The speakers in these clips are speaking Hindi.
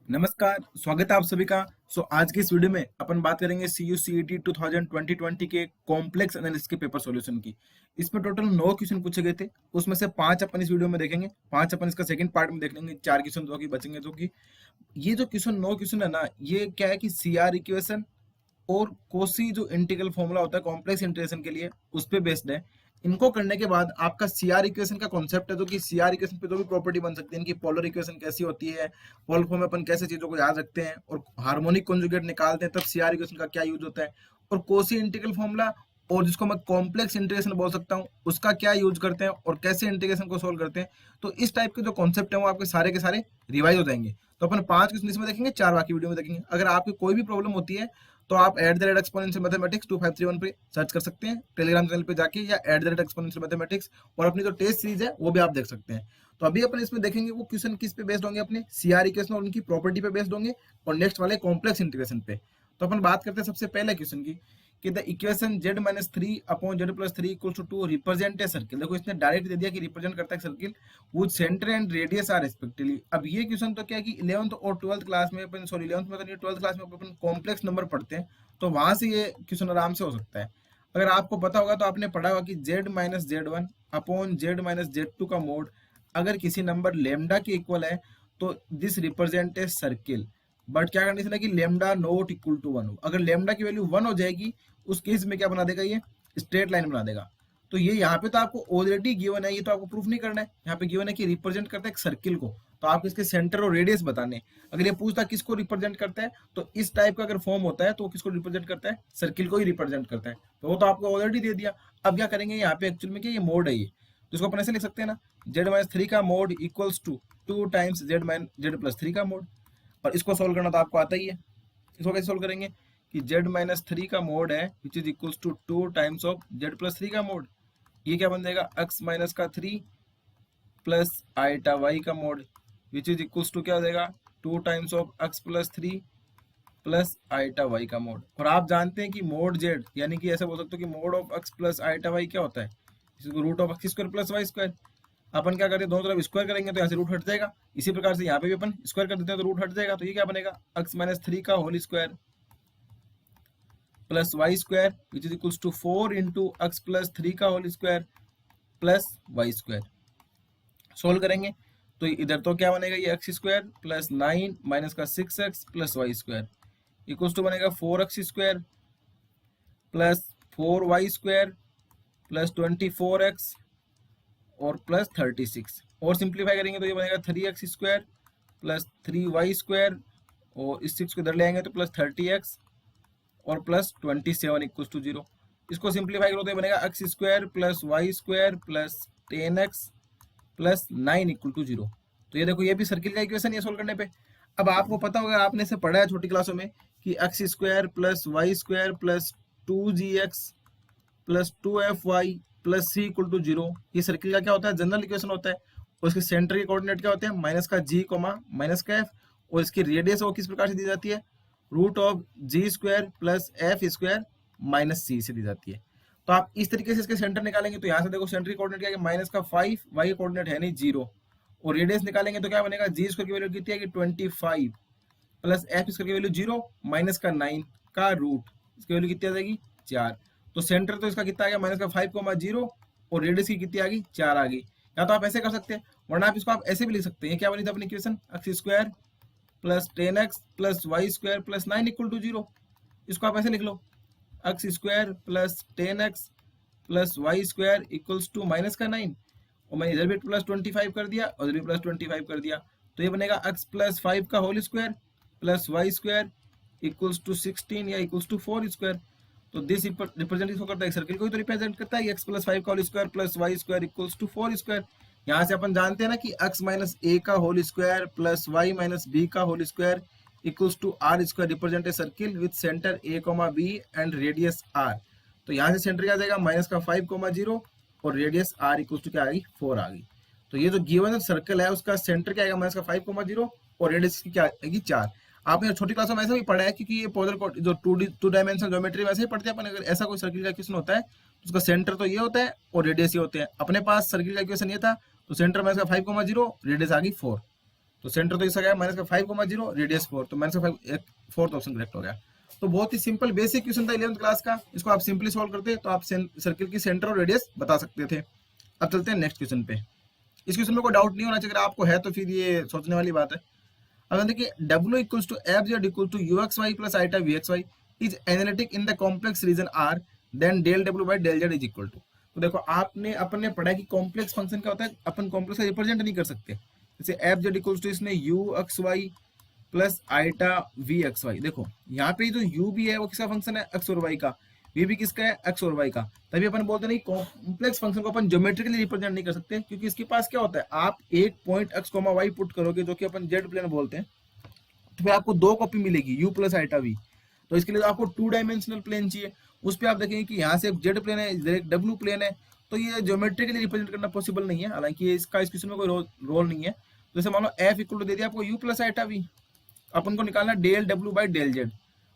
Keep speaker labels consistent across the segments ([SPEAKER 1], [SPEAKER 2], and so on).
[SPEAKER 1] नमस्कार, स्वागत है आप सभी का। आज की इस वीडियो में अपन बात करेंगे CU CET 2020 के कॉम्प्लेक्स एनालिसिस के पेपर सॉल्यूशन की। इसमें टोटल 9 क्वेश्चन पूछे गए थे, उसमें से 5 अपन इस वीडियो में देखेंगे, 5 अपन इसका सेकंड पार्ट में देख लेंगे, 4 क्वेश्चन जो कि बचेंगे। जो कि ये जो क्वेश्चन 9 क्वेश्चन है ना, ये क्या है कि CR इक्वेशन और कोसी जो इंटीग्रल फॉर्मूला होता है कॉम्प्लेक्स इंटीग्रेशन के लिए, उस पे बेस्ड है। इनको करने के बाद आपका सीआर इक्वेशन का कॉन्सेप्ट है, जो कि सीआर इक्वेशन पे जो भी प्रॉपर्टी बन सकती है, इनकी पोलर इक्वेशन कैसी होती है, पोलर फॉर्म में अपन कैसे चीजों को याद रखते हैं और हार्मोनिक कॉन्जुगेट निकालते हैं, तब सीआर इक्वेशन का क्या यूज होता है, और कोसी इंटीग्रल फॉर्मूला और जिसको मैं कॉम्प्लेक्स इंटीग्रेशन बोल सकता हूँ, उसका क्या यूज करते हैं और कैसे इंटीग्रेशन को सोल्व करते हैं। तो इस टाइप के जो कॉन्सेप्ट है वो आपके सारे के सारे रिवाइज हो जाएंगे। तो अपन 5 क्वेश्चन इसमें देखेंगे, 4 बाकी वीडियो में देखेंगे। अगर आपकी कोई भी प्रॉब्लम होती है तो आप @exponential mathematics 2531 पे सर्च कर सकते हैं टेलीग्राम चैनल पे जाके, या @exponential mathematics, और अपनी जो टेस्ट सीरीज है वो भी आप देख सकते हैं। तो अभी अपन इसमें देखेंगे वो क्वेश्चन किस पे बेस्ड होंगे, अपने सीआर इक्वेशन और उनकी प्रॉपर्टी पे बेस्ड होंगे, और नेक्स्ट वाले कॉम्प्लेक्स इंटीग्रेशन पे। तो अपन बात करते हैं सबसे पहले क्वेश्चन की, कि the equation z-3/z+3 = 2 represent a circle. देखो इसने डायरेक्ट दे दिया कि रिप्रेजेंट करता है circle with centre and radius r respectively. अब ये क्वेश्चन तो क्या है कि 11th और 12th क्लास में अपन, सॉरी 11th में तो नहीं, 12th क्लास में अपन कॉम्प्लेक्स नंबर पढ़ते हैं, तो वहां से ये क्वेश्चन आराम से हो सकता है। अगर आपको पता होगा तो आपने पढ़ा होगा कि z-z1/z2 का मोड अगर किसी नंबर लेमडा के इक्वल है तो this represent a circle, but क्या कंडीशन है कि लेमडा नॉट इक्वल टू 1 हो। अगर लेमडा की वैल्यू 1 हो जाएगी उस केस में क्या बना देगा, ये स्ट्रेट लाइन बना देगा। तो ये यहाँ पे तो आपको ऑलरेडी गिवन है, ये तो आपको प्रूफ नहीं करना है। यहाँ पे गिवन है कि रिप्रेजेंट करता है एक सर्किल को, तो आपको इसके सेंटर और रेडियस बताने। अगर ये पूछता किसको रिप्रेजेंट करता है, तो इस टाइप का अगर फॉर्म होता है तो वो किसको रिप्रेजेंट करता है, सर्किल को ही रिप्रेजेंट करता है। तो वो तो आपको ऑलरेडी दे दिया। अब क्या करेंगे, यहाँ पे एक्चुअल में क्या ये मोड है, ये तो इसको अपन ऐसे लिख सकते हैं ना, z-3 का mode equals to 2 times z+3 का मोड। और इसको सोल्व करना तो आपको आता ही है। इसको कैसे सोल्व करेंगे कि z-3 का मोड है which is equals to 2 times of z+3 का मोड। ये क्या बन जाएगा, x-3 प्लस आइटा y का mod which is equals to क्या हो जाएगा, 2 times of x+3 plus iota y का मोड। और आप जानते हैं कि मोड z, यानी कि ऐसा बोल सकते हो कि mod of x plus iota y क्या होता है, इसको root of x square plus y square. अपन क्या करते हैं, दोनों तरफ स्क्वायर करेंगे तो यहाँ से रूट हट जाएगा। इसी प्रकार से यहाँ पे भी अपन स्क्वायर कर देते हैं तो रूट हट जाएगा। तो ये क्या बनेगा, x-3 का whole square plus y square which is equals to 4 into x+3 का whole square plus y square. Solve करेंगे तो इधर तो क्या बनेगा, ये x स्क्वायर प्लस 9 माइनस का 6x plus y square equals to बनेगा 4x square plus 4y square plus 24x और प्लस 36। और सिंप्लीफाई करेंगे तो ये बनेगा 3x square plus 3y square, और इस 6 को इधर ले आएंगे तो प्लस 30x और प्लस 27 इक्वल टू 0। इसको सिंप्लीफाई करो तो ये बनेगा x square plus y square plus 10x plus 9 equal to 0। तो ये देखो, ये भी सर्किल का इक्वेशन है सोल्व करने पे। अब आपको पता होगा, आपने इसे पढ़ा है छोटी क्लासों में, कि x square plus y square plus 2gx plus 2fy plus c equal to 0, ये सर्किल का क्या होता है, जनरल इक्वेशन होता है। और इसके सेंटर के कोऑर्डिनेट क्या होते हैं, माइनस का g माइनस का f, और इसकी रेडियस वो किस प्रकार से दी जाती है, root of G square plus F square minus C से दी जाती है। तो आप इस तरीके से इसके सेंटर निकालेंगे तो यहाँ से देखो सेंटर कोऑर्डिनेट क्या है, माइनस का 5, वाई कोऑर्डिनेट है नहीं 0, और रेडियस निकालेंगे तो क्या बनेगा, जी स्क्वायर की वैल्यू कितनी है कि 25 प्लस एफ स्क्वायर की वैल्यू 0 माइनस का 9 का रूट, इसकी वैल्यू कितनी आ जाएगी 4। तो सेंटर तो इसका कितना आ गया, माइनस का 5,0, और रेडियस की कितनी आ गई 4 आ गई। या तो आप ऐसे कर सकते हैं, वरना आप इसको आप ऐसे भी लिख सकते हैं। क्या बनी थी अपनी equation, x square plus 10x plus Y square plus 9 equal to 0। इसको आप ऐसे लिख लो, x square plus 10x plus Y square equals to minus का 9, और मैंने इधर भी प्लस 25 कर दिया और इधर भी प्लस 25 कर दिया। तो ये बनेगा x प्लस 5 का whole square plus Y square equals to 16 या इक्वल्स टू 4 स्क्वायर। तो दिस रिप्रेजेंट इसको करता है, सर्किल को ही तो रिप्रेजेंट करता है, x प्लस 5 का whole square plus Y square equals to 4 square. यहाँ से अपन जानते हैं ना कि x माइनस ए का whole square plus Y minus B का whole square equals to R square represent a circle with centre a, b and radius r। तो यहाँ से सेंटर क्या आ जाएगा, माइनस का 5,0 और रेडियस r इक्वल्स टू क्या आ गई 4 आ गई। तो ये जो गिवन सर्कल है उसका सेंटर क्या आएगा, माइनस का 5,0 और रेडियस की क्या आएगी 4। आपने छोटी क्लासों में ऐसा भी पढ़ा है, क्योंकि ये पोलर जो 2 डायमेंशनल ज्योमेट्री वैसे ही पढ़ते हैं अपन। अगर ऐसा कोई सर्किल का इक्वेशन होता है तो उसका सेंटर तो ये होता है और रेडियस ये होते हैं। अपने पास सर्किल का इक्वेशन ये था, तो सेंटर में इसका 5,0, रेडियस आ गई 4। तो सेंटर तो इसका क्या है माइनस का 5,0, रेडियस 4, तो माइनस का 5, एक फोर्थ ऑप्शन करेक्ट हो गया। तो बहुत ही सिंपल बेसिक क्वेश्चन था 11th क्लास का, इसको आप सिंपली सॉल्व करते तो आप सर्किल की सेंटर और रेडियस बता सकते थे। अब चलते हैं नेक्स्ट क्वेश्चन पे। इस क्वेश्चन में कोई डाउट नहीं होना चाहिए, अगर आपको है तो फिर ये सोचने वाली बात है। अब देखिए W equals to F z equal to u x y plus iota v x y is analytic in the complex region r, then del W by del z is equal to. तो देखो आपने अपन ने पढ़ा कि कॉम्प्लेक्स फंक्शन क्या होता है, अपन कॉम्प्लेक्स का रिप्रेजेंट नहीं कर सकते। जैसे एफ जेड इक्वल्स टू इसने u x y plus iota v x y, देखो यहाँ पे जो यू भी है वो किसका फंक्शन है, एक्स और वाई का, वी भी किसका है, एक्स और वाई का। तभी अपन बोलते नहीं कॉम्प्लेक्स फंक्शन को अपन ज्योमेट्रिकली रिप्रेजेंट नहीं कर सकते, क्योंकि इसके पास क्या होता है, आप एक point x comma y put करोगे जो कि अपन जेड प्लेन बोलते हैं, तो फिर आपको दो कॉपी मिलेगी u प्लस आईटा वी। तो इसके लिए आपको 2 डायमेंशनल प्लेन चाहिए, उस पर आप देखेंगे कि यहाँ से एक जेड प्लेन है, इधर एक डब्ल्यू प्लेन है, तो ये ज्योमेट्रिकली रिप्रेजेंट करना पॉसिबल नहीं है, हालांकि इसका इस क्वेश्चन में कोई रोल नहीं है। तो जैसे मान लो एफ इक्वल टू दे दिया आपको u प्लस आईटा वी, अपन को निकालना del W by del z,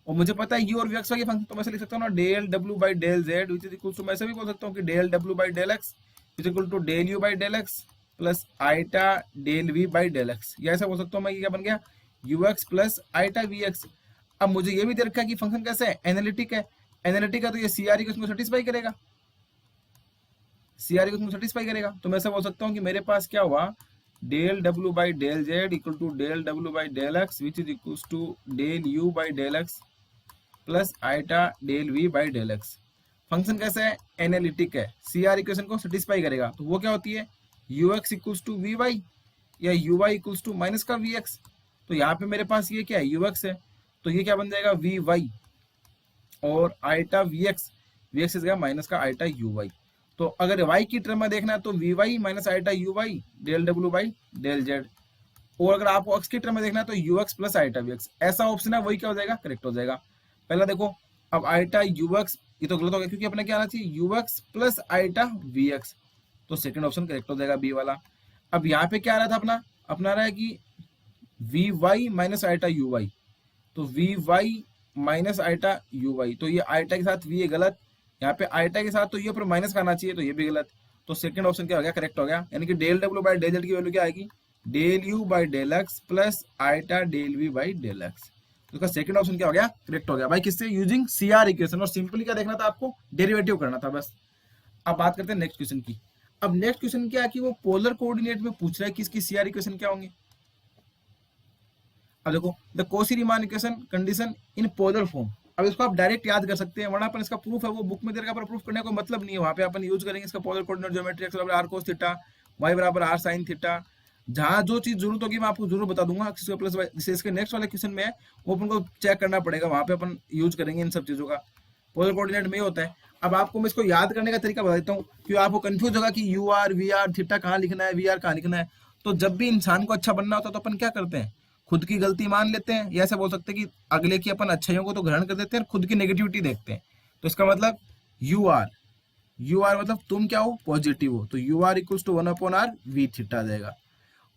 [SPEAKER 1] और मुझे पता है u और vx के फंक्शन, तो मैं ऐसे लिख सकता हूँ ना del W by del Z which is equal to, मैं ऐसे भी बोल सकता हूँ कि del W by del x which equal to del u by del x plus iota del we by del x, या ऐसा बोल सकता हूँ मैं, ये क्या बन गया ux प्लस आईटा vx। अब मुझे ये भी दे रखा है कि फंक्शन कैसे है, एनालिटिक है, एनालिटिक है तो ये सीआर को सेटिस्फाई करेगा, सीआर को सेटिस्फाई करेगा। तो मैं ऐसा बोल सकता हूँ कि मेरे पास क्या हुआ, del W by del Z equal to del W by del x which is equal to del u by del x plus iota del we by del x. Function कैसा है, एनालिटिक है, सीआर इक्वेशन को सेटिस्फाई करेगा, तो वो क्या होती है U X equals to V Y या U Y equals to minus का वी एक्स। तो यहाँ पे मेरे पास ये क्या है यू एक्स है, तो ये क्या बन जाएगा वी वाई, और आईटा वी एक्स, वी एक्स गया माइनस का आईटा यू वाई। तो अगर वाई की टर्म में देखना है तो we Y minus iota you y del W by del z, और अगर आपको एक्स की टर्म में देखना है तो u x plus iota v x, ऐसा ऑप्शन है वही क्या हो जाएगा करेक्ट हो जाएगा। पहला देखो, अब आईटा यू एक्स ये तो गलत हो गया, क्योंकि अपने क्या आना चाहिए u x plus iota v x, तो सेकंड ऑप्शन करेक्ट हो जाएगा बी वाला। अब यहाँ पे क्या आ रहा था अपना, अपना रहा है कि V Y minus iota you Y, तो we Y minus iota you Y, तो ये आईटा के साथ वी है गलत, यहाँ पे आईटा के साथ तो ये ऊपर माइनस का आना चाहिए, तो ये भी गलत। तो सेकंड ऑप्शन क्या हो गया करेक्ट हो गया, यानी कि del W by del Z की वैल्यू क्या आएगी, del u by del x plus iota del we by del x. तो इसका सेकंड ऑप्शन क्या हो गया करेक्ट हो गया भाई, किससे, यूजिंग सीआर इक्वेशन, और सिंपली क्या देखना था आपको, डेरिवेटिव करना था बस। अब बात करते हैं नेक्स्ट क्वेश्चन की। अब नेक्स्ट क्वेश्चन क्या है कि वो पोलर कोऑर्डिनेट में पूछ रहा है कि इसकी सीआर इक्वेशन क्या होंगे। अब देखो the Cauchy Riemann equation condition in polar form, अब इसको आप डायरेक्ट याद कर सकते हैं, वरना अपन इसका प्रूफ है वो बुक में दे रखा है, पर प्रूफ करने का कोई मतलब नहीं है, वहां पे अपन यूज करेंगे इसका पोलर कोऑर्डिनेट ज्योमेट्री, एक्स बराबर आर कोस थीटा, वाई बराबर आर साइन थीटा, जहां जो चीज जरूरत होगी मैं आपको जरूर बता दूंगा, एक्स स्क्वायर प्लस वाई, जैसे इसके नेक्स्ट वाले क्वेश्चन में है वो अपन को चेक करना पड़ेगा, वहां पे अपन यूज करेंगे इन सब चीजों का। पोलर कोऑर्डिनेट में होता है। अब आपको मैं इसको याद करने का तरीका बता देता हूँ, क्योंकि आपको कंफ्यूज होगा कि you r we r theta कहाँ लिखना है, वी आर कहाँ लिखना है। तो जब भी इंसान को अच्छा बनना होता है तो अपन क्या करते हैं, खुद की गलती मान लेते हैं, या ऐसा बोल सकते हैं कि अगले की अपन अच्छाइयों को तो ग्रहण कर देते हैं, खुद की नेगेटिविटी देखते हैं। तो इसका मतलब यू आर मतलब तुम क्या हो, पॉजिटिव हो, तो you are equals to 1/r we theta आ जाएगा।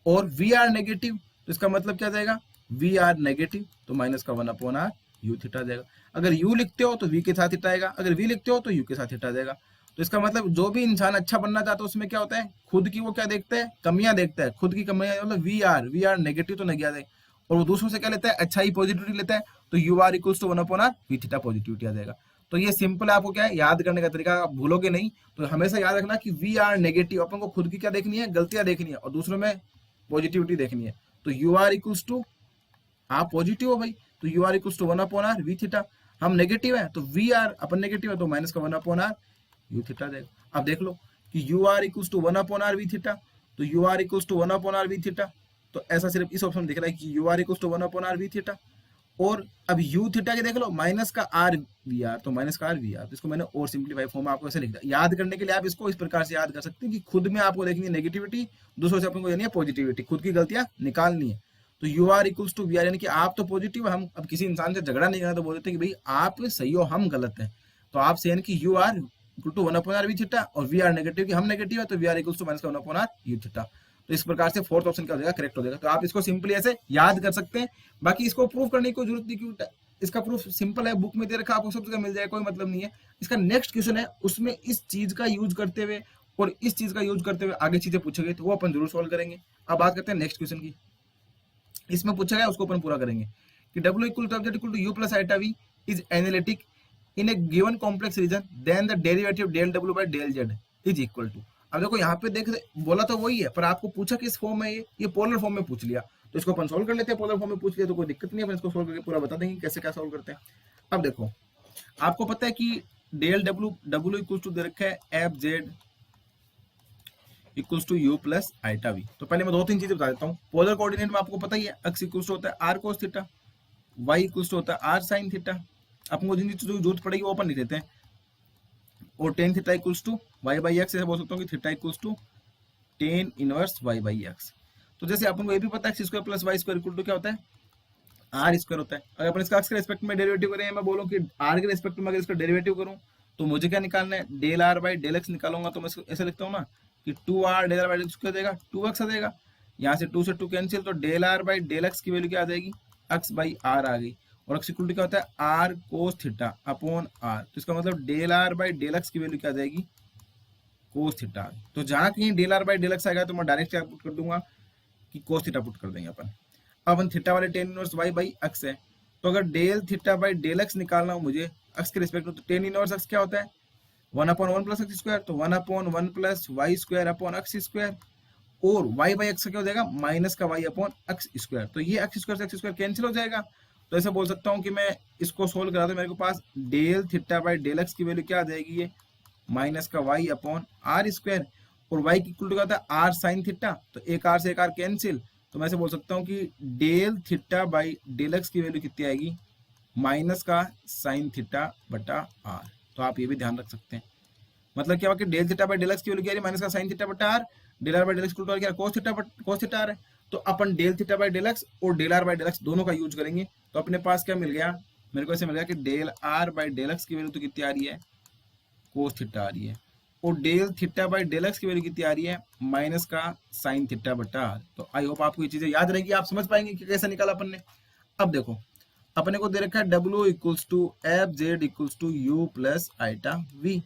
[SPEAKER 1] और वी आर नेगेटिव, तो इसका मतलब क्या जाएगा, वी आर नेगेटिव, तो माइनस का 1/r यू थीटा जाएगा। अगर यू लिखते हो तो वी के साथ थीटा आएगा, अगर वी लिखते हो तो यू के साथ थीटा जाएगा। तो इसका मतलब जो भी इंसान अच्छा बनना चाहता है उसमें क्या होता है, खुद की वो क्या देखता है, कमियां देखता है, खुद की कमियां, मतलब वी आर नेगेटिव तो नहीं आ जाए, और वो दूसरों से क्या लेता है, अच्छाई पॉजिटिविटी लेता है, तो you are equals to 1/r we theta positivity आ जाएगा। तो ये सिंपल आपको क्या है याद करने का तरीका, आप भूलोगे नहीं। तो हमेशा याद रखना कि वी आर नेगेटिव, अपन को खुद की क्या देखनी है, गलतियां देखनी है, और दूसरों में पॉजिटिविटी देखनी है। तो यू आर इक्वल्स टू, आप पॉजिटिव हो भाई, तो you are equals to 1/r we theta, हम नेगेटिव है तो वी आर, अपन नेगेटिव है तो माइनस का 1/r यू थीटा देगा। अब देख लो कि you are equals to 1/r we theta, तो you are equals to 1/r we theta, तो ऐसा सिर्फ इस ऑप्शन में दिख रहा है कि you are equals to 1/r we theta. और अब यू थीटा के देख लो माइनस का आर वी आर, तो माइनस का आर वी आर, तो इसको मैंने और सिंप्लीफाई फॉर्म में आपको ऐसे लिख दिया। याद करने के लिए आप इसको इस प्रकार से याद कर सकते हैं कि खुद में आपको देखनी है नेगेटिविटी, दूसरों से अपन को देनी है पॉजिटिविटी, खुद की गलतियां निकालनी है। तो you are equals to v r, यानी कि आप तो पॉजिटिव, हम अब किसी इंसान से झगड़ा नहीं करना तो बोलते हैं कि भाई आप सही हो हम गलत हैं, तो आप से कि you are equal to 1/r we theta, और वी आर नेगेटिव कि हम नेगेटिव है, तो v are equals to minus का 1/r यू थीटा। तो इस प्रकार से फोर्थ ऑप्शन क्या हो जाएगा करेक्ट हो जाएगा। तो आप इसको सिंपली ऐसे याद कर सकते हैं, बाकी इसको प्रूव करने की कोई जरूरत नहीं, क्योंकि इसका प्रूफ सिंपल है, बुक में दे रखा, आपको सब जगह मिल जाएगा, कोई मतलब नहीं है। इसका नेक्स्ट क्वेश्चन है उसमें इस चीज का यूज करते हुए और इस चीज का यूज करते हुए आगे चीजें पूछेंगे, तो वो अपन जरूर सॉल्व करेंगे। अब बात करते हैं नेक्स्ट क्वेश्चन की। इसमें पूछा गया उसको अपन पूरा करेंगे कि W equal to equal to U plus iota V is analytic in a given complex region then the derivative del W by del Z is equal to. अब देखो यहाँ पे देख बोला तो वही है, पर आपको पूछा किस फॉर्म में, ये पोलर फॉर्म में पूछ लिया, तो इसको अपन सोल्व कर लेते हैं। पोलर फॉर्म में पूछ लिया तो कोई दिक्कत नहीं है, अपन इसको सोल्व करके पूरा बता देंगे कैसे क्या सोल्व करते हैं। अब देखो आपको पता है कि डेल W इक्वल टू दे रखा है F Z equals to U plus iota V. तो पहले मैं दो तीन चीजें बता देता हूँ। पोलर कोऑर्डिनेट में आपको पता ही है एक्स इक्वल्स टू होता है R cos theta, Y equals to होता है आर साइन थीटा। आपको जिन चीजों की जरूरत पड़ेगी वो अपन लिख देते हैं। और tan theta equals to Y by X, ऐसे बोल सकता हूँ कि theta equals to tan inverse Y by X. तो जैसे अपन को ये भी पता है X square plus Y square equal to क्या होता है, आर स्क्वायर होता है। अगर अपन इसका एक्स के रेस्पेक्ट में डेरिवेटिव करें, मैं बोलूँ कि आर के रेस्पेक्ट में अगर इसका डेरिवेटिव करूँ तो मुझे क्या निकालना है, del are by del X निकालूंगा। तो मैं ऐसे लिखता हूँ ना कि 2r del are by del X क्या देगा, 2x आ जाएगा। यहाँ से 2 से 2 कैंसिल, तो del are by del x की वैल्यू क्या आ जाएगी, x बाई आर आ गई। और x इक्वल टू क्या होता है, R cos theta upon R. तो इसका मतलब del are by del x की वैल्यू क्या आ जाएगी, कोस थीटा। तो जहाँ कहीं del are by del X आएगा तो मैं डायरेक्ट क्या पुट कर दूंगा कि कोस थीटा पुट कर देंगे अपन। अब अपन थीटा वाले tan inverse Y by X है, तो अगर del theta by del X निकालना हो मुझे एक्स के रिस्पेक्ट में, तो टेन इनवर्स एक्स क्या होता है, 1/1 प्लस एक्स स्क्वायर। तो 1/1 plus Y square upon X square. और वाई बाई एक्स क्या हो जाएगा, माइनस का वाई अपॉन एक्स स्क्वायर। तो ये एक्स स्क्वायर से एक्स स्क्वायर कैंसिल हो जाएगा। तो ऐसा बोल सकता हूँ कि मैं इसको सोल्व करा तो मेरे को पास del theta by del x की वैल्यू क्या आ जाएगी, ये माइनस का वाई अपॉन आर स्क्वायर। और वाई की इक्वल टू क्या होता है, आर साइन थीटा। तो एक आर से एक आर कैंसिल। तो मैं ऐसे बोल सकता हूँ कि del theta by del x की वैल्यू कितनी आएगी, माइनस का साइन थीटा बटा आर। तो आप ये भी ध्यान रख सकते हैं। मतलब क्या हुआ कि del theta by del x की वैल्यू क्या है, माइनस का साइन थीटा बटा are. Del are by del x equal to क्या है, कोस थीटा आर है। तो अपन del theta by del x और del are by del x दोनों का यूज करेंगे। तो अपने पास क्या मिल गया, मेरे को ऐसे मिल गया कि del are by del x की वैल्यू तो कितनी आ रही है, कोस थीटा आ रही है। और del theta by del x की वैल्यू कितनी आ रही है, माइनस का साइन थीटा बटा आर। तो आई होप आपको ये चीजें याद रहेगी, आप समझ पाएंगे कि कैसे निकाला अपन ने। अब देखो अपने को दे रखा है W equals to F Z equals to U plus iota V.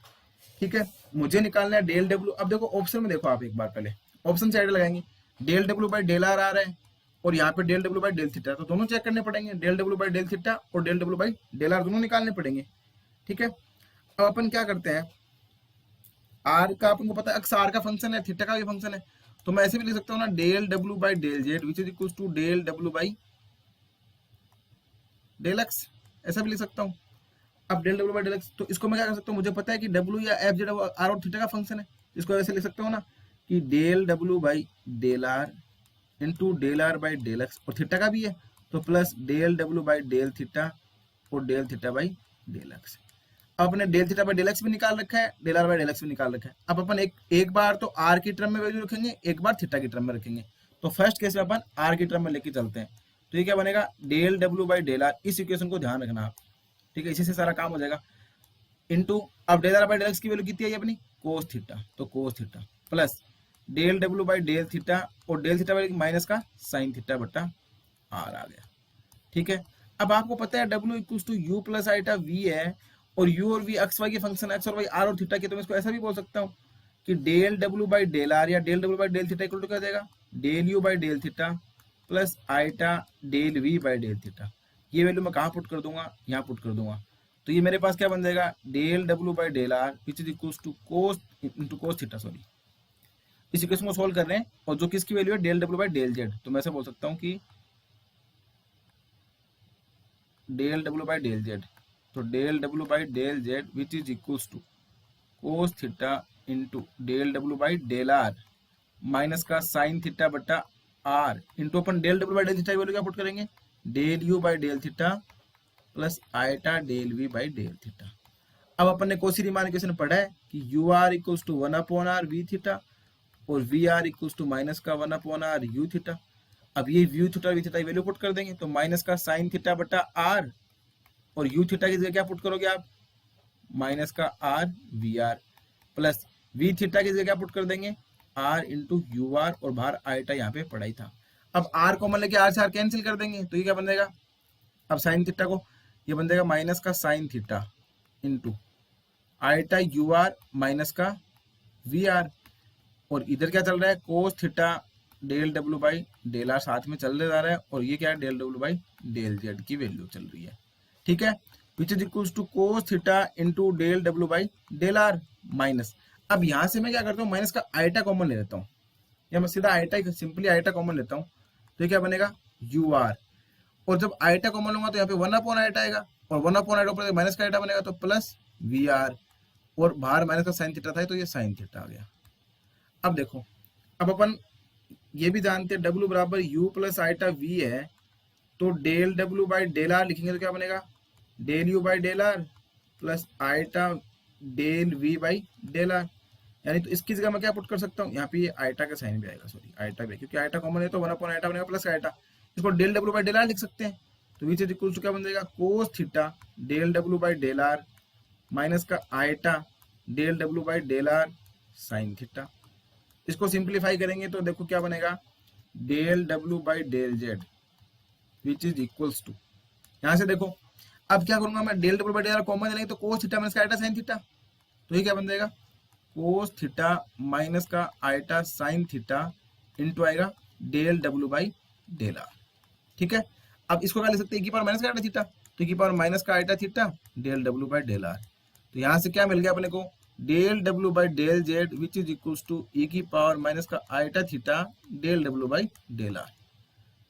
[SPEAKER 1] ठीक है, मुझे निकालना है डेल W। अब देखो ऑप्शन में देखो, आप एक बार पहले ऑप्शन साइड लगाएंगे, del W by del r आ रहा है और यहाँ पे del W by del theta. तो दोनों चेक करने पड़ेंगे, del W by del theta और del W by del r दोनों निकालने पड़ेंगे। ठीक है, अब अपन क्या करते हैं, आर का अपन को पता है एक्स आर का फंक्शन है, थीटा का भी फंक्शन है। तो मैं ऐसे भी लिख सकता हूँ ना, del W by del Z which is equal to del W by del X, ऐसा भी लिख सकता हूँ। अब del W by del x, तो इसको मैं क्या कर सकता हूँ, मुझे पता है कि W या एफ जेड आर और थीटा का फंक्शन है। इसको ऐसे लिख सकता हूँ ना कि del W by del r into del are by del x, और थीटा का भी है तो plus del W by del theta और del theta by del x. अब अपने del theta by del x भी निकाल रखा है, del are by del x भी निकाल रखा है। अब अपन एक बार तो आर की टर्म में वैल्यू रखेंगे, एक बार थीटा की टर्म में रखेंगे। तो फर्स्ट केस में अपन आर की टर्म में लेके चलते हैं। तो ये क्या बनेगा, del W by del R. इस इक्वेशन को ध्यान रखना आप, ठीक है, इसी से सारा काम हो जाएगा। इंटू अब del are by del x की वैल्यू कितनी है अपनी, कोस थीटा। तो cos theta plus del W by del theta और डेल थीटा बाई माइनस का साइन थीटा बटा आर आ गया। ठीक है, अब आपको पता है W equals to U plus iota V है, और यू और वी एक्स वाई के फंक्शन, एक्स और वाई आर और थीटा के। तो मैं इसको ऐसा भी बोल सकता हूँ कि del W by del r या del W by del theta equal to क्या हो जाएगा, del u by del theta plus iota del we by del theta. ये वैल्यू मैं कहाँ पुट कर दूंगा, यहाँ पुट कर दूंगा। तो ये मेरे पास क्या बन जाएगा, del W by del r which is equals to cos into cos theta, sorry. इस इक्वेशन को सोल्व कर रहे हैं, और जो किसकी वैल्यू है, del W by del z. तो मैं ऐसे बोल सकता हूँ कि del W by del z, तो del W by del Z which is equals to cos theta into del W by del are minus का साइन थीटा बटा आर इंटू अपन del W by del theta की वैल्यू क्या पुट करेंगे, del u by del theta plus iota del we by del theta. अब अपन ने कोसी रीमान इक्वेशन पढ़ा है कि you are equals to 1/r we theta और we are equals to minus का 1/r यू थीटा। अब ये u theta v theta value put कर देंगे, तो माइनस का साइन थीटा बटा आर, और यू थीटा की जगह क्या पुट करोगे आप, माइनस का are we R, plus V theta की जगह क्या पुट कर देंगे, आर इंटू यू आर, और बाहर आइटा यहाँ पे पढ़ा ही था। अब आर को मान लेके आर से आर कैंसिल कर देंगे, तो ये क्या बन जाएगा, अब साइन थीटा को ये बन जाएगा माइनस का sine theta into iota U R minus का वी आर, और इधर क्या चल रहा है, cos theta del W by del R साथ में चल जा रहा है, और ये क्या है, del W by del Z की वैल्यू चल रही है। ठीक है, which is equals to cos theta into del W by del are minus. अब यहाँ से मैं क्या करता हूँ, माइनस का आइटा कॉमन ले लेता हूँ, या मैं सीधा आइटा सिंपली आइटा कॉमन लेता हूँ, तो क्या बनेगा यू आर, और जब आइटा कॉमन लूंगा तो यहाँ पे 1 अपॉन आइटा आएगा, और 1 अपॉन आइटा ऊपर माइनस का आइटा बनेगा तो प्लस वी आर, और बाहर माइनस का साइन थीटा था तो ये साइन थीटा आ गया। अब देखो, अब अपन ये भी जानते हैं W बराबर U प्लस आइटा V है, तो del W by del R लिखेंगे तो क्या बनेगा, del U by del R plus iota del V by del R. यानी तो इसकी जगह मैं क्या पुट कर सकता हूँ, यहाँ पे ये आइटा का साइन भी आएगा, सॉरी आइटा भी, क्योंकि आइटा कॉमन है तो 1 अपॉन आइटा बनेगा प्लस आइटा, इसको del W by del R लिख सकते हैं। तो विच इज इक्वल टू क्या बन जाएगा, cos theta del W by del are minus का iota del W by del r sine theta. इसको सिंप्लीफाई करेंगे तो देखो क्या बनेगा, del W by del Z which is equals to, यहां से देखो अब क्या करूंगा मैं, del W by del common लेंगे तो कोस थीटा माइनस का आइटा साइन थीटा, तो ये क्या बन जाएगा, कोस थीटा माइनस का आइटा साइन थीटा इंटू आएगा del W by del r. ठीक है, अब इसको क्या ले सकते हैं, की पावर माइनस का आइटा थीटा, तो की पावर माइनस का iota theta del W by del are, तो यहां से क्या मिल गया अपने को, del W by del Z which is equals to e की पावर माइनस का iota theta del W by del are.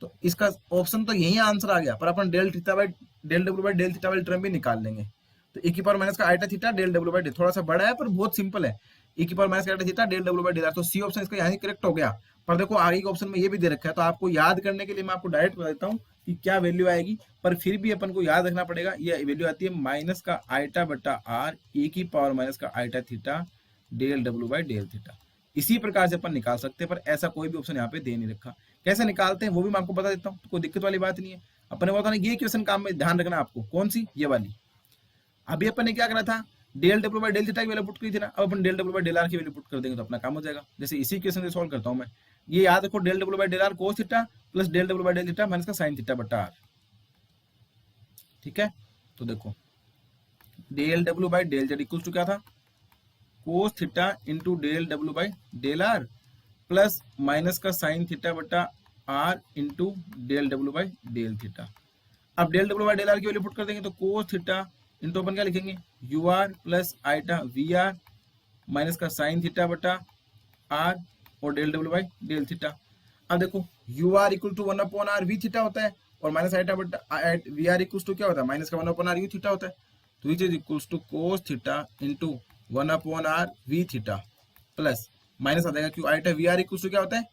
[SPEAKER 1] तो इसका ऑप्शन तो यही आंसर आ गया, पर अपन del theta by del W by del theta वाली टर्म भी निकाल लेंगे। तो ई की पावर माइनस का iota theta del W by del, थोड़ा सा बड़ा है पर बहुत सिंपल है, ई की पावर माइनस का iota theta del W by del are, तो सी ऑप्शन इसका यहाँ करेक्ट हो गया। पर देखो आगे के ऑप्शन में ये भी दे रखा है, तो आपको याद करने के लिए मैं आपको डायरेक्ट बता देता हूँ कि क्या वैल्यू आएगी, पर फिर भी अपन को याद रखना पड़ेगा, ये वैल्यू आती है माइनस का आइटा बटा आर ई की पावर माइनस का iota theta del W by del theta. इसी प्रकार से अपन निकाल सकते हैं, पर ऐसा कोई भी ऑप्शन यहाँ पे दे नहीं रखा। कैसे निकालते हैं वो भी मैं आपको बता देता हूँ, तो कोई दिक्कत वाली बात नहीं है। अपने बताना ये क्वेश्चन काम में ध्यान रखना आपको, कौन सी, ये वाली। अभी अपन ने क्या करा था, del W by del theta की वैल्यू पुट की थी ना, अब अपन del W by del are की वैल्यू पुट कर देंगे तो अपना काम हो जाएगा। जैसे इसी क्वेश्चन से सॉल्व करता हूँ मैं, ये याद रखो, del W by del R cos theta plus del W by del theta minus का साइन थीटा बटा आर। ठीक है, तो देखो del W by del Z equal to क्या था, cos theta into del W by del R plus minus का साइन थीटा बटा R into del W by del theta. अब del W by del are की वैल्यू पुट कर देंगे तो कोस थीटा इंटू अपन क्या लिखेंगे, U R plus iota we R minus का साइन थीटा बटा आर और del W by del theta. अब देखो U are equal to 1 upon are we theta होता है, और माइनस आइटा बटा वी आर इक्वल टू क्या होता है, माइनस का 1 अपॉन आर यू थीटा होता है, तो which is equal to cos theta into 1 upon are we theta plus minus आ जाएगा क्यों, iota we are equal to क्या होता है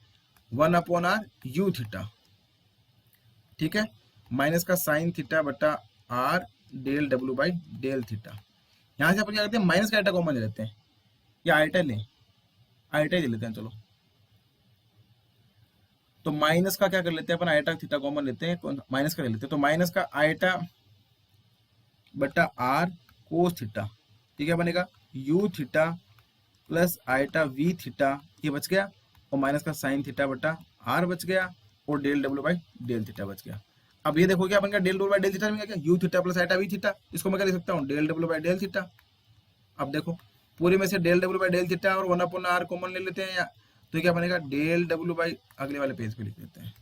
[SPEAKER 1] 1 अपॉन आर यू थीटा। ठीक है, माइनस का साइन थीटा बटा are del W by del theta. यहां से अपन क्या करते हैं, माइनस का आइटा कॉमन ले लेते हैं, या आइटा लें, आइटा ले लेते हैं चलो, तो माइनस का क्या कर लेते हैं अपन, आइटा थीटा कॉमन लेते हैं, माइनस का ले लेते हैं, तो माइनस का आइटा बटा आर कोस थीटा, ठीक है, बनेगा U theta plus iota V theta, ये बच गया, और माइनस का साइन थीटा बटा आर बच गया, और del W by del theta बच गया। अब ये देखो क्या बन गया, del W by del theta में क्या, U theta plus iota V theta, इसको मैं क्या लिख सकता हूँ, del W by del theta. अब देखो पूरे में से del W by del theta और 1 अपॉन आर कॉमन ले लेते हैं, या तो क्या बनेगा, डेल डब्ल्यू बाई, अगले वाले पेज पे लिख देते हैं,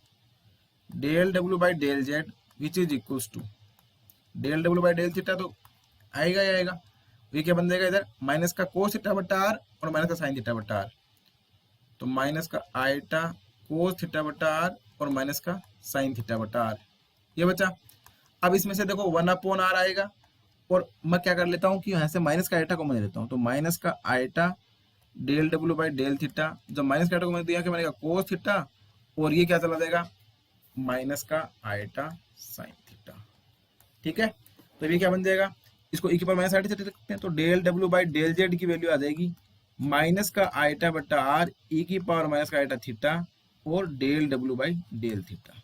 [SPEAKER 1] del W by del Z which is equals to del W by del theta, तो आएगा ही आएगा, ये क्या बन जाएगा इधर, माइनस का कोस थीटा बटा आर और माइनस का साइन थीटा बटा आर, तो माइनस का आइटा कोस थीटा बटा आर और माइनस का साइन थीटा बटा आर, ये बचा। अब इसमें से देखो 1 अपॉन आर आएगा, और मैं क्या कर लेता हूँ कि यहाँ से माइनस का आइटा कॉमन ले लेता हूँ, तो माइनस का iota del W by del theta, जब माइनस का आइटा कॉमन दिया क्या बनेगा, कोस थीटा, और ये क्या चला जाएगा, माइनस का आइटा साइन थीटा। ठीक है, तो ये क्या बन जाएगा, इसको e की पावर माइनस आइटा थीटा लिखते हैं, तो del W by del Z की वैल्यू आ जाएगी माइनस का आइटा बटा आर ई की पावर माइनस का आइटा थीटा और del W by del theta.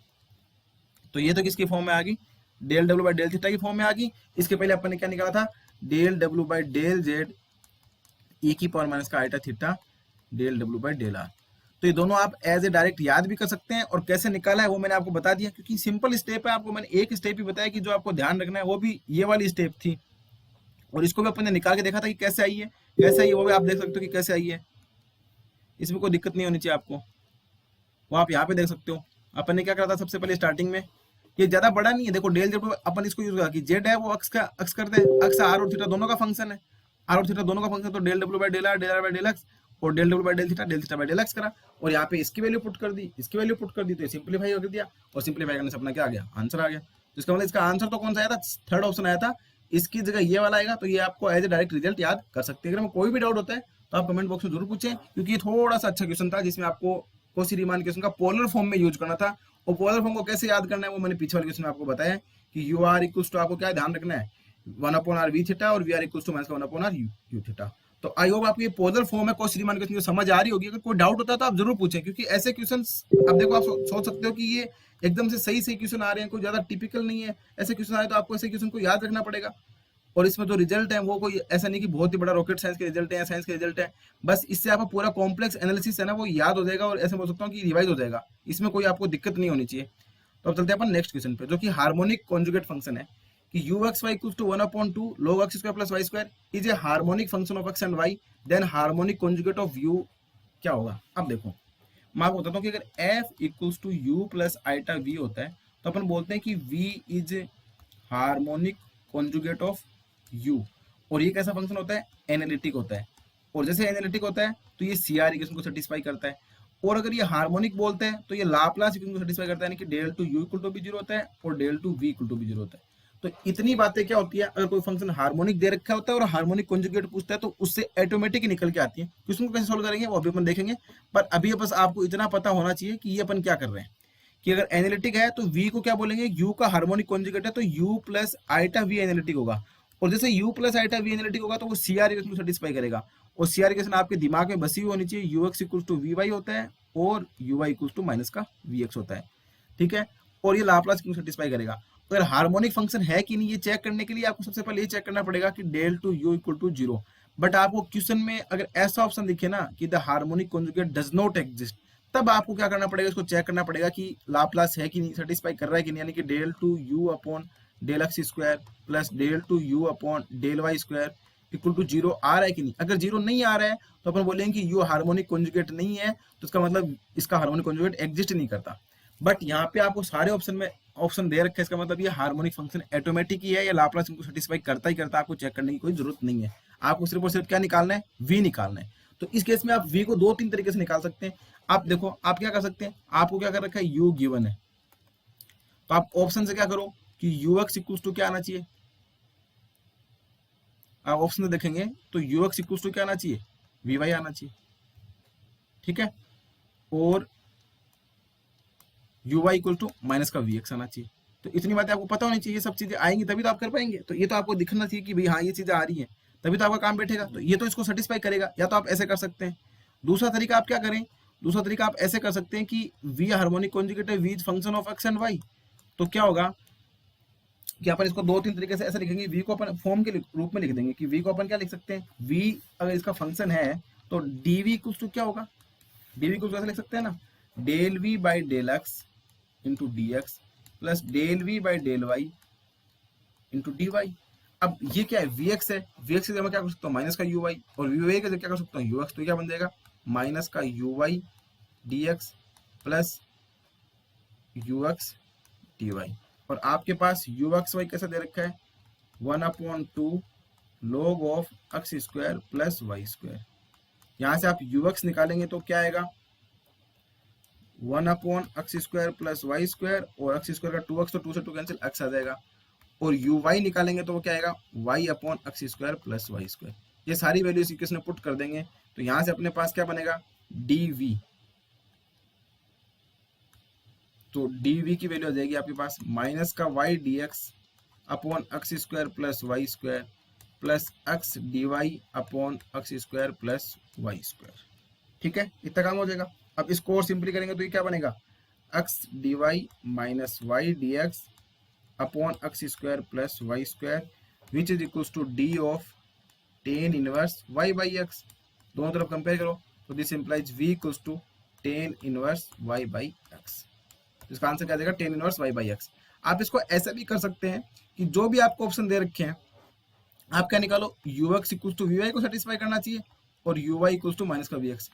[SPEAKER 1] तो ये तो किसकी फॉर्म में आ गई, del W by del theta की फॉर्म में आ गई। इसके पहले अपन ने क्या निकाला था, del W by del z e की पावर माइनस का iota theta del W by del are. तो ये दोनों आप एज ए डायरेक्ट याद भी कर सकते हैं, और कैसे निकाला है वो मैंने आपको बता दिया, क्योंकि सिंपल स्टेप है, आपको मैंने एक स्टेप ही बताया कि जो आपको ध्यान रखना है, वो भी ये वाली स्टेप थी, और इसको भी अपन ने निकाल के देखा था कि कैसे आई है, कैसे आई है वो भी आप देख सकते हो कि कैसे आई है, इसमें कोई दिक्कत नहीं होनी चाहिए आपको। वो आप यहाँ पे देख सकते हो। अपन ने क्या करा था सबसे पहले स्टार्टिंग में, ये ज्यादा बड़ा नहीं है, देखो डेल जेड अपन इसको यूज करा कि जेड है वो अक्स करते हैं, अक्स आर और थीटा दोनों का फंक्शन है, आर और थीटा दोनों का फंक्शन, तो del W by del are by del x और del W by del theta by del x करा, और यहाँ पे इसकी वैल्यू पुट कर दी, इसकी वैल्यू पुट कर दी, तो सिंप्लीफाई कर दिया, और सिंप्लीफाई करने से अपना क्या आ गया, आंसर आ गया। तो इसका मतलब इसका आंसर तो कौन सा आया था, थर्ड ऑप्शन आया था, इसकी जगह ये वाला आएगा, तो ये आपको एज ए डायरेक्ट रिजल्ट याद कर सकते हैं। अगर में कोई भी डाउट होता है तो आप कमेंट बॉक्स में जरूर पूछें, क्योंकि ये थोड़ा सा अच्छा क्वेश्चन था जिसमें आपको कोसी रीमान क्वेश्चन का पोलर फॉर्म में यूज करना था, और पोलर फॉर्म को कैसे याद करना है वो मैंने पीछे वाले क्वेश्चन में आपको बताया कि यू आर इक्वल्स टू आपको क्या ध्यान रखना है, 1/r v थीटा और we are equals to minus 1/r u theta. तो आई होप आपको ये पोलर फॉर्म है कोसी रीमान क्वेश्चन समझ आ रही होगी। अगर कोई डाउट होता है तो आप जरूर पूछें, क्योंकि ऐसे क्वेश्चन अब देखो आप सोच सकते हो कि ये एकदम से सही सही क्वेश्चन आ रहे हैं, कोई ज्यादा टिपिकल नहीं है, ऐसे क्वेश्चन आ रहे हैं तो आपको ऐसे क्वेश्चन को याद रखना पड़ेगा। और इसमें जो रिजल्ट है वो कोई ऐसा नहीं कि बहुत ही बड़ा रॉकेट साइंस के रिजल्ट है या साइंस के रिजल्ट है, बस इससे आपको पूरा कॉम्प्लेक्स एनालिसिस है ना वो याद हो जाएगा, और ऐसे बोल सकता हूँ कि रिवाइज हो जाएगा, इसमें कोई आपको दिक्कत नहीं होनी चाहिए। तो अब चलते हैं अपन नेक्स्ट क्वेश्चन पे, जो कि हार्मोनिक कॉन्जुगेट फंक्शन है कि U x Y equals to 1/2 log x square plus Y square is a harmonic function of X and Y, then harmonic conjugate of U क्या होगा। अब देखो मैं आपको बताता हूँ कि अगर f equals to U plus iota v होता है तो अपन बोलते हैं कि v is harmonic conjugate of u, और ये कैसा फंक्शन होता है, एनालिटिक होता है, और जैसे एनालिटिक होता है तो ये CR इक्वेशन को सेटिस्फाई करता है, और अगर ये हार्मोनिक बोलते हैं तो ये लाप्लास इक्वेशन को सेटिस्फाई करता है, यानी कि del two U equal to भी जीरो होता है और del two V equal to भी जीरो होता है। तो इतनी बातें क्या होती है, अगर कोई फंक्शन हार्मोनिक दे रखा होता है और हार्मोनिक कॉन्जुगेट पूछता है तो उससे ऑटोमेटिक निकल के आती है। क्वेश्चन को कैसे सोल्व करेंगे वो अभी अपन देखेंगे, पर अभी बस आपको इतना पता होना चाहिए कि ये अपन क्या कर रहे हैं, कि अगर एनालिटिक है तो v को क्या बोलेंगे, u का हार्मोनिक कॉन्जुगेट है तो u plus iota v analytic होगा, और जैसे u plus iota v analytic होगा तो वो CR इक्वेशन को सेटिस्फाई करेगा, और CR इक्वेशन आपके दिमाग में बसी हुई होनी चाहिए, ux इक्वल्स टू vy होता है और uy इक्वल्स टू माइनस का vx होता है, ठीक है, और ये लाप्लास क्यों सेटिस्फाई करेगा। अगर हार्मोनिक फंक्शन है कि नहीं ये चेक करने के लिए आपको सबसे पहले ये चेक करना पड़ेगा कि del two U equal to zero, but आपको क्वेश्चन में अगर ऐसा ऑप्शन दिखे ना कि the harmonic conjugate does not exist, तब आपको क्या करना पड़ेगा, इसको चेक करना पड़ेगा कि लाप्लास है कि नहीं, सेटिस्फाई कर रहा है कि नहीं, यानी कि del two u upon del x square plus del two u upon del y square equal to zero आ रहा है कि नहीं। अगर जीरो नहीं आ रहा है तो अपन बोलेंगे कि यू हार्मोनिक कॉन्जुगेट नहीं है, तो इसका मतलब इसका हार्मोनिक कॉन्जुगेट एग्जिस्ट नहीं करता। बट यहाँ पे आपको सारे ऑप्शन में ऑप्शन दे रखे हैं, इसका मतलब ये हार्मोनिक फंक्शन ऑटोमेटिक ही है या लाप्लास इनको सेटिस्फाई करता ही करता है, आपको चेक करने की कोई जरूरत नहीं है, आपको सिर्फ और सिर्फ क्या निकालना है, v निकालना है। तो इस केस में आप v को 2-3 तरीके से निकाल सकते हैं। आप देखो आप क्या कर सकते हैं, आपको क्या कर रखा है, u गिवन है, तो आप ऑप्शन से क्या करो कि ux इक्वल्स टू क्या आना चाहिए, आप ऑप्शन से देखेंगे तो ux इक्वल्स टू क्या आना चाहिए, vy आना चाहिए, ठीक है, और uy इक्वल टू माइनस का vx आना चाहिए। तो इतनी बातें आपको पता होनी चाहिए, सब चीजें आएंगी तभी तो आप कर पाएंगे। तो ये तो आपको दिखना चाहिए कि भाई हाँ ये चीजें आ रही हैं, तभी तो आपका काम बैठेगा, तो ये तो इसको सेटिस्फाई करेगा। या तो आप ऐसे कर सकते हैं, दूसरा तरीका आप क्या करें, दूसरा तरीका आप ऐसे कर सकते हैं कि v हार्मोनिक कॉन्जुगेट है, v function of x and y, तो क्या होगा कि अपन इसको 2-3 तरीके से ऐसे लिखेंगे, v को अपन फॉर्म के रूप में लिख देंगे कि v को अपन क्या लिख सकते हैं, v अगर इसका फंक्शन है तो dv इक्वल्स टू क्या होगा, dv को कैसे लिख सकते हैं ना, del v by del X into D X plus del we by del Y into D Y. अब ये क्या है, vx है, vx की जगह मैं क्या कर सकता हूँ, माइनस का uy, और vy की जगह क्या कर सकता हूँ, ux, तो क्या बन जाएगा माइनस का uy dx plus ux dy, और आपके पास uxy कैसा दे रखा है, 1/2 log of x square plus Y square. यहाँ से आप ux निकालेंगे तो क्या आएगा, 1/x square plus Y square, और x स्क्वायर का 2x, तो 2 से 2 कैंसिल, x आ जाएगा, और uy निकालेंगे तो वो क्या आएगा, y/x square plus Y square. ये सारी वैल्यू इस इक्वेशन में पुट कर देंगे तो यहाँ से अपने पास क्या बनेगा, dv, तो dv की वैल्यू आ जाएगी आपके पास माइनस का y dx upon x square plus Y square plus x dy upon x square plus Y square, ठीक है, इतना काम हो जाएगा। अब इसको और सिंपली करेंगे तो ये क्या बनेगा, x dy minus Y D X upon X square plus Y square which is equals to D of tan inverse y by X. दोनों तरफ कंपेयर करो तो this implies v equals to tan inverse y by X. इसका आंसर क्या देगा, tan inverse y by X. आप इसको ऐसा भी कर सकते हैं कि जो भी आपको ऑप्शन दे रखे हैं आप क्या निकालो, ux इक्वल्स टू vy को सेटिस्फाई करना चाहिए और uy इक्वल्स टू माइनस का vx।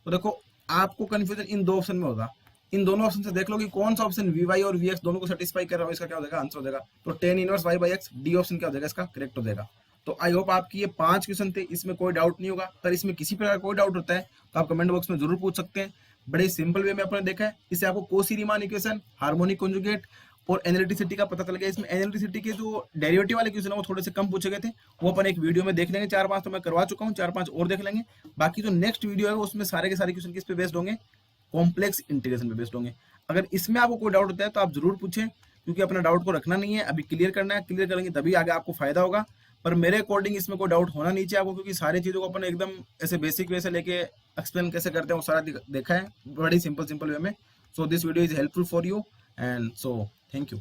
[SPEAKER 1] तो देखो आपको कंफ्यूजन इन दो ऑप्शन में होगा, इन दोनों ऑप्शन से देख लो कि कौन सा ऑप्शन वी वाई और वी एक्स दोनों को सेटिस्फाई कर रहा हो, इसका क्या हो जाएगा आंसर हो जाएगा। तो tan inverse Y by X D option क्या हो जाएगा इसका करेक्ट हो जाएगा। तो आई होप आपकी ये 5 क्वेश्चन थे, इसमें कोई डाउट नहीं होगा। पर इसमें किसी प्रकार कोई डाउट होता है तो आप कमेंट बॉक्स में जरूर पूछ सकते हैं। बड़े सिंपल वे में अपने देखा है, इससे आपको Kosi Riemann equation, harmonic conjugate और एनालिटिसिटी का पता चल गया। इसमें एनालिटिसिटी के जो डेरिवेटिव वाले क्वेश्चन है वो थोड़े से कम पूछे गए थे, वो अपन एक वीडियो में देख लेंगे। 4-5 तो मैं करवा चुका हूँ, 4-5 और देख लेंगे। बाकी जो नेक्स्ट वीडियो है उसमें सारे के सारे क्वेश्चन किस पे बेस्ड होंगे, कॉम्प्लेक्स इंटीग्रेशन पे बेस्ड होंगे। अगर इसमें आपको कोई डाउट होता है तो आप जरूर पूछें, क्योंकि अपना डाउट को रखना नहीं है, अभी क्लियर करना है। क्लियर करेंगे तभी आगे आपको फायदा होगा। पर मेरे अकॉर्डिंग इसमें कोई डाउट होना नहीं चाहिए आपको, क्योंकि सारी चीजों को अपन एकदम ऐसे बेसिक वे से लेके एक्सप्लेन कैसे करते हैं वो सारा देखा है बड़ी सिंपल वे में। So this video is helpful for you and so thank you.